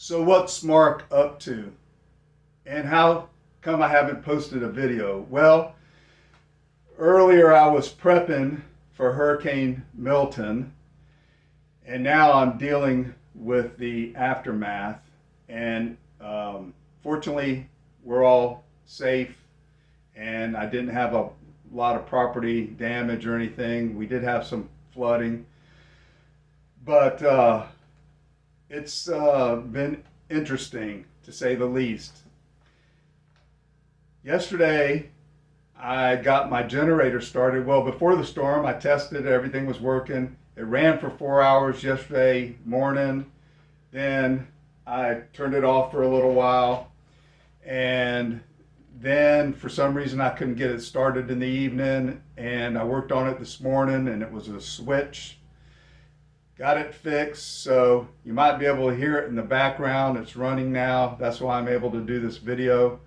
So what's Mark up to? And how come I haven't posted a video? Well, earlier I was prepping for Hurricane Milton, and now I'm dealing with the aftermath. And fortunately, we're all safe, and I didn't have a lot of property damage or anything. We did have some flooding, but it's been interesting to say the least. Yesterday, I got my generator started. Well, before the storm, I tested it, everything was working. It ran for 4 hours yesterday morning. Then I turned it off for a little while. And then for some reason I couldn't get it started in the evening. And I worked on it this morning and it was a switch. Got it fixed, so you might be able to hear it in the background. It's running now. That's why I'm able to do this video.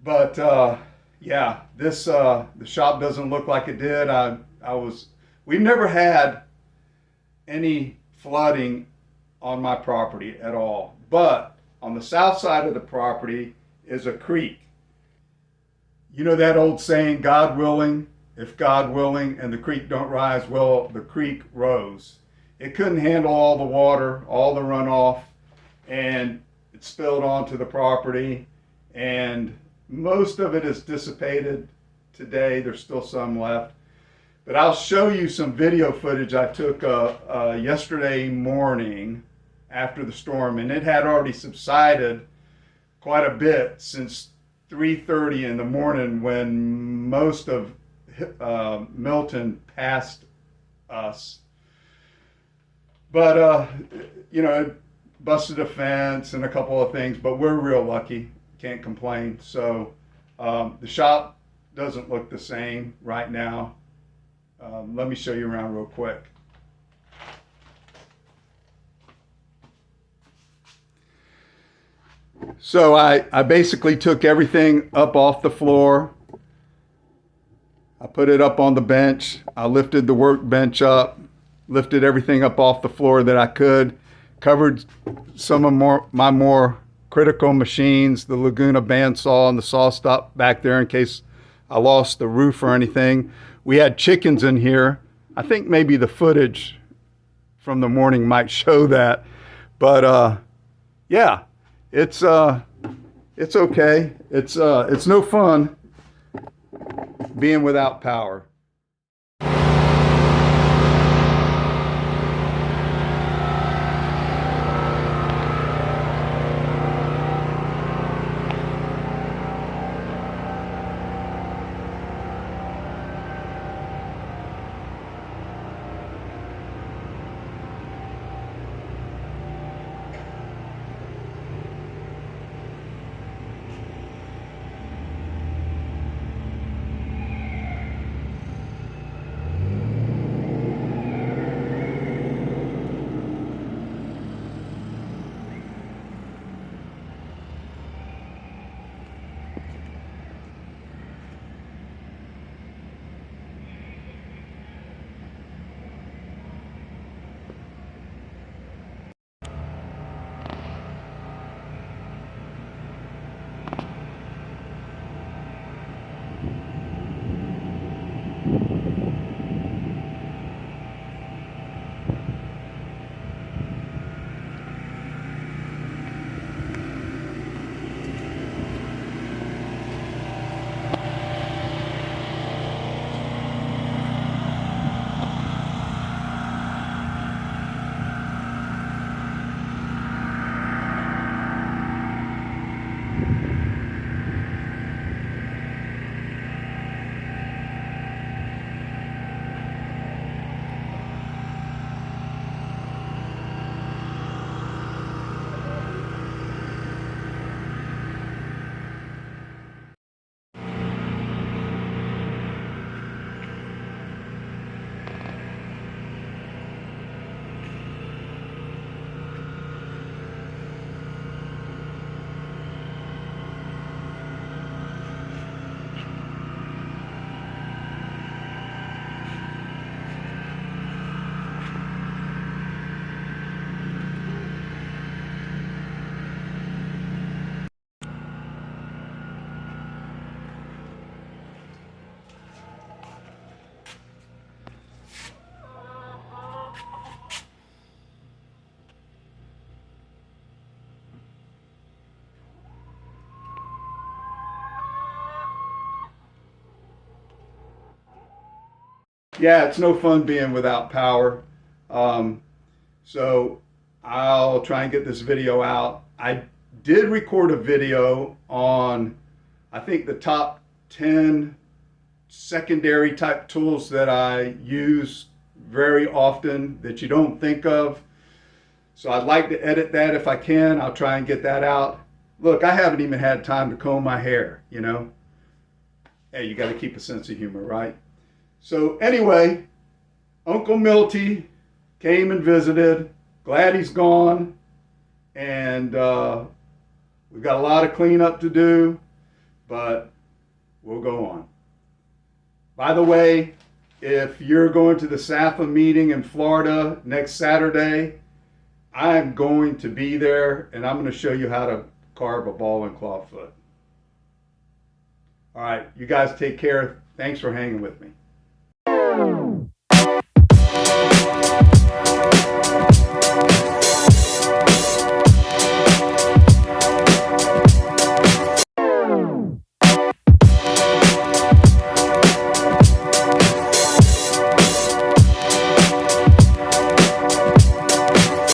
But yeah, this the shop doesn't look like it did. We've never had any flooding on my property at all. But on the south side of the property is a creek. You know that old saying, God willing, if God willing, and the creek don't rise, well, the creek rose. It couldn't handle all the water, all the runoff, and it spilled onto the property, and most of it is dissipated today. There's still some left. But I'll show you some video footage I took yesterday morning after the storm, and it had already subsided quite a bit since 3:30 in the morning when most of Milton passed us. But, you know, it busted a fence and a couple of things, but we're real lucky. Can't complain. So the shop doesn't look the same right now. Let me show you around real quick. So I basically took everything up off the floor. I put it up on the bench. I lifted the workbench up, lifted everything up off the floor that I could, covered some of my more critical machines, the Laguna bandsaw and the saw stop back there in case I lost the roof or anything. We had chickens in here. I think maybe the footage from the morning might show that. But yeah, it's okay. It's no fun being without power. Yeah, it's no fun being without power. So I'll try and get this video out. I did record a video on, I think, the top 10 secondary type tools that I use very often that you don't think of. So I'd like to edit that if I can. I'll try and get that out. Look, I haven't even had time to comb my hair, you know. Hey, you got to keep a sense of humor, right? So anyway, Uncle Milty came and visited. Glad he's gone. And we've got a lot of cleanup to do, but we'll go on. By the way, if you're going to the SAFA meeting in Florida next Saturday, I'm going to be there, and I'm going to show you how to carve a ball and claw foot. All right, you guys take care. Thanks for hanging with me.